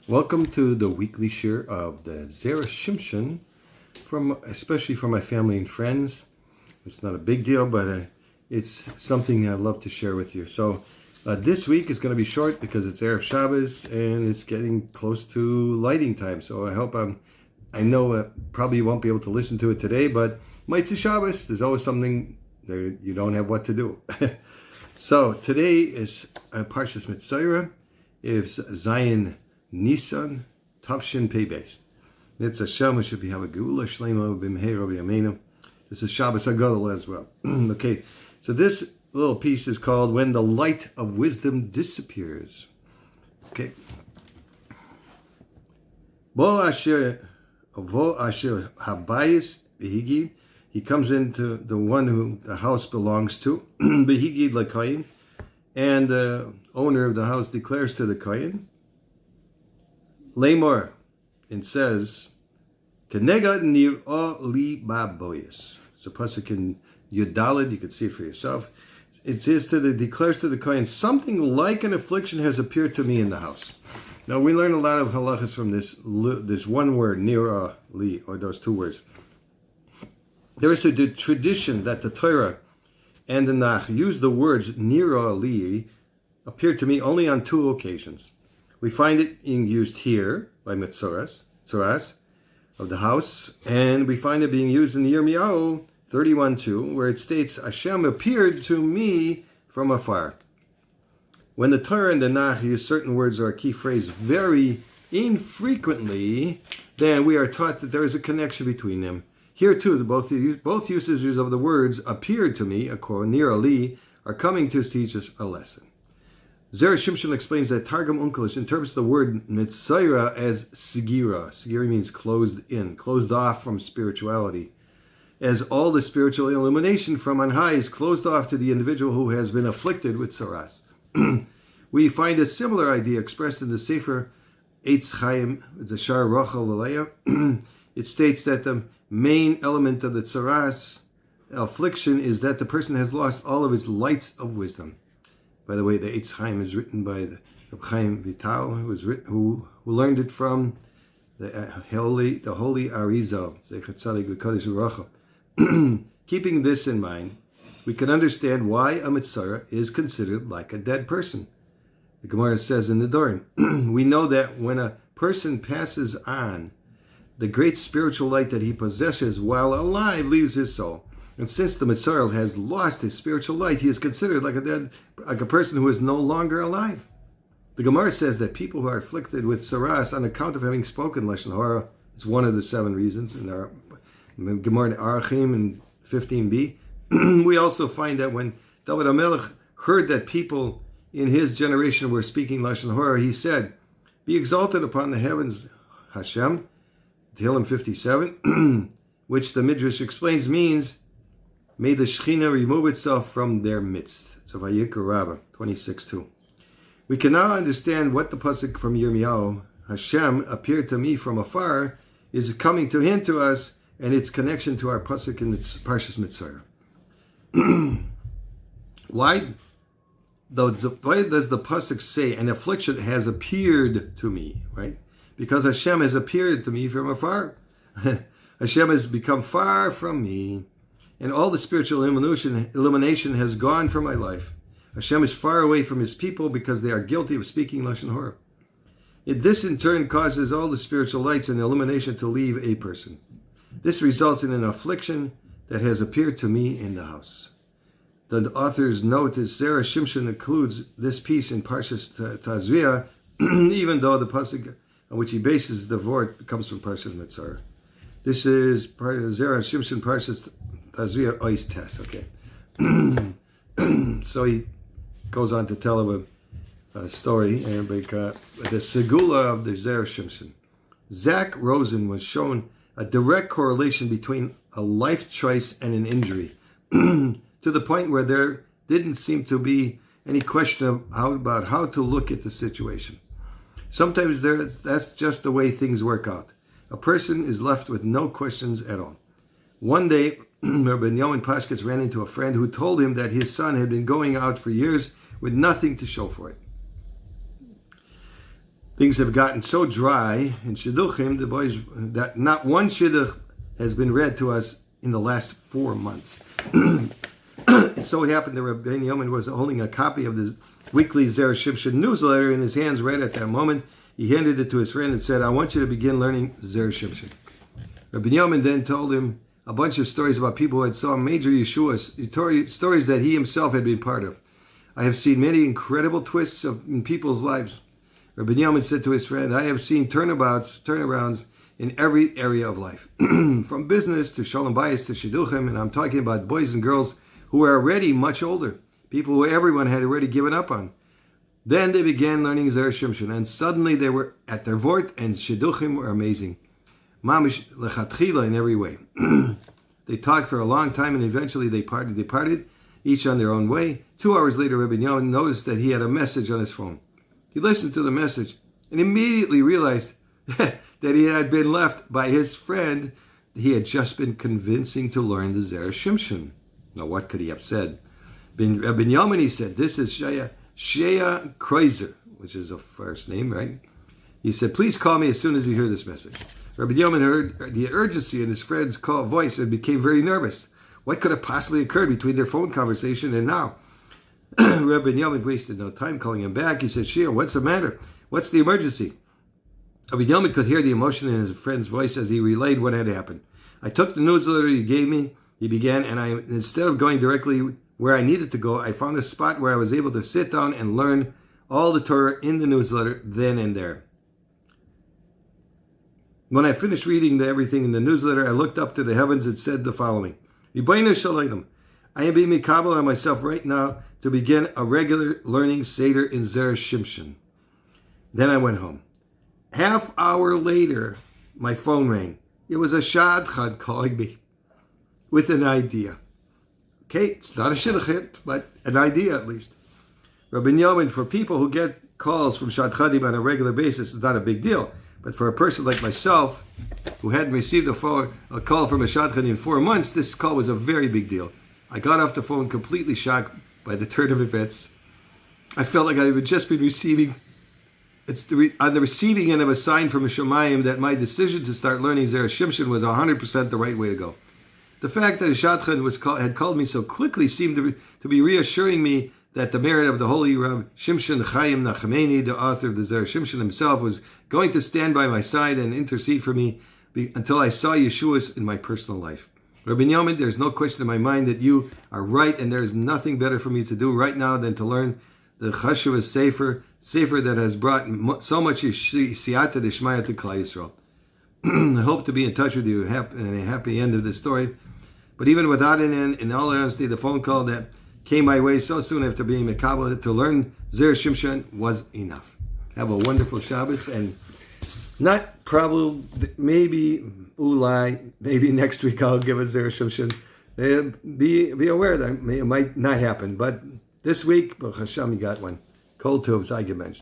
Welcome to the weekly share of the Zera Shimshon, especially for my family and friends. It's not a big deal, but it's something I'd love to share with you. So this week is going to be short because it's Erev Shabbos and it's getting close to lighting time. So I know probably you won't be able to listen to it today, but Mitzvah Shabbos, there's always something that you don't have what to do. So today is Parshas Metzora. It's Zion Nisan Tavshin Pei Beis. It's a Shem should be have a Geula Shlema B'Mehei Rabbi Yameinu. This is Shabbos Hagadol as well. Okay, so this little piece is called "When the Light of Wisdom Disappears." Okay. Bo Asher Habayis Behigid. He comes into the one who the house belongs to, Behigid LaKoyin, and the owner of the house declares to the Koyin, Lamor, and says, Kenega nir'o li baboyis. It's a pasuk in Yudalid, you can see it for yourself. It says declares to the Kohen, something like an affliction has appeared to me in the house. Now we learn a lot of halachas from this one word, nir'o li, or those two words. There is a tradition that the Torah and the Nach use the words nir'o li, appeared to me only on two occasions. We find it being used here by Metzoras of the house, and we find it being used in Yirmiyahu 31:2, where it states, Hashem appeared to me from afar. When the Torah and the Nach use certain words or a key phrase very infrequently, then we are taught that there is a connection between them. Here too, both usages of the words appeared to me, near Ali, are coming to teach us a lesson. Zera Shimshon explains that Targum Onkelos interprets the word Metzora as Sigira. Sigira means closed in, closed off from spirituality. As all the spiritual illumination from on high is closed off to the individual who has been afflicted with tsaras. We find a similar idea expressed in the Sefer Eitz Chaim, the Shar Rachel Leleah. It states that the main element of the tsaras affliction is that the person has lost all of his lights of wisdom. By the way, the Eitz Chaim is written by the Rabbi Chaim Vital, who learned it from the holy Arizal, Zechat Tzadik V'Kodesh U'Rachel. Keeping this in mind, we can understand why a Metzora is considered like a dead person. The Gemara says in the Dorim, we know that when a person passes on, the great spiritual light that he possesses while alive leaves his soul. And since the Metzora has lost his spiritual light, he is considered like a person who is no longer alive. The Gemara says that people who are afflicted with tsaras on account of having spoken Lashon Hara, it's one of the 7 reasons in our Gemara in Arachim in 15b. We also find that when David HaMelech heard that people in his generation were speaking Lashon Hara, he said, "Be exalted upon the heavens, Hashem," Tehillim 57, which the Midrash explains means, may the Shekhinah remove itself from their midst. It's a Vayikra Rabbah 26:2. We can now understand what the pasuk from Yirmiyahu, Hashem appeared to me from afar, is coming to hint to us, and its connection to our pasuk in Parshas Metzora. Why does the pasuk say an affliction has appeared to me? Right? Because Hashem has appeared to me from afar. Hashem has become far from me. And all the spiritual illumination has gone from my life. Hashem is far away from his people because they are guilty of speaking Lashon Hara. This in turn causes all the spiritual lights and illumination to leave a person. This results in an affliction that has appeared to me in the house. The author's note is Zera Shimshon includes this piece in Parshas Tazria, even though the pasuk on which he bases the vort comes from Parshas Metzora. This is part of Zera Shimshon Parshas Tazria Ois Tes. Okay. So he goes on to tell of a story, the Segula of the Zera Shimshon. Zach Rosen was shown a direct correlation between a life choice and an injury, to the point where there didn't seem to be any question about how to look at the situation. Sometimes that's just the way things work out. A person is left with no questions at all. One day, Rabbi Yomin Pashkitz ran into a friend who told him that his son had been going out for years with nothing to show for it. things have gotten so dry in Shidduchim, the boys, that not one Shidduch has been read to us in the last 4 months. It so happened that Rabbi Yeoman was holding a copy of the weekly Zera Shimshon newsletter in his hands right at that moment. He handed it to his friend and said, "I want you to begin learning Zera Shimshon." Rabbi Yeoman then told him a bunch of stories about people who had saw major Yeshuas, stories that he himself had been part of. "I have seen many incredible twists in people's lives." Rabbi Yeoman said to his friend, "I have seen turnarounds in every area of life, from business to shalom bayis to shidduchim, and I'm talking about boys and girls who are already much older, people who everyone had already given up on. Then they began learning Zera Shimshon, and suddenly they were at their vort, and shidduchim were amazing. Mamish lechatchila in every way." They talked for a long time, and eventually they departed, each on their own way. 2 hours later, Rabbi Yeoman noticed that he had a message on his phone. He listened to the message and immediately realized that he had been left by his friend he had just been convincing to learn the Zera Shimshon. Now, what could he have said? Rabbi Yeoman, he said, "This is Shea Kreuzer," which is a first name, right? He said, "Please call me as soon as you hear this message." Rabbi Yeoman heard the urgency in his friend's voice and became very nervous. What could have possibly occurred between their phone conversation and now? Rabbi Yeoman wasted no time calling him back. He said, "Shea, what's the matter? What's the emergency?" Rabbi Yeoman could hear the emotion in his friend's voice as he relayed what had happened. "I took the newsletter you gave me," he began, "and instead of going directly where I needed to go, I found a spot where I was able to sit down and learn all the Torah in the newsletter then and there. When I finished reading everything in the newsletter, I looked up to the heavens and said the following: Ribono shel olam, I am being mikabel on myself right now to begin a regular learning Seder in Zera Shimshon." Then I went home. Half hour later, my phone rang. It was a shadchan calling me with an idea. Okay, it's not a shidduch, but an idea at least. Rabbi Yeoman, for people who get calls from shadchanim on a regular basis, it's not a big deal. But for a person like myself, who hadn't received a call from a shadchan in 4 months, this call was a very big deal. I got off the phone completely shocked by the turn of events. I felt like I had just been receiving, on the receiving end of a sign from a Shemayim that my decision to start learning Zera Shimshon was 100% the right way to go. The fact that a shadchan had called me so quickly seemed to be reassuring me that the merit of the holy Rabbi Shimshon Chaim Nachemeni, the author of the Zera Shimshon himself, was going to stand by my side and intercede for me until I saw Yeshua's in my personal life. Rabbi Yeoman, there's no question in my mind that you are right, and there is nothing better for me to do right now than to learn the Chashuva Sefer that has brought so much siyata d'shmaya to Klal Yisrael. I hope to be in touch with you in a happy end of this story. But even without an end, in all honesty, the phone call that came my way so soon after being mekabel to learn Zera Shimshon was enough. Have a wonderful Shabbos, and not probably, maybe next week I'll give a Zera Shimshon. Be aware that it might not happen, but this week, Baruch Hashem, you got one. Cold tubes, I get mentioned.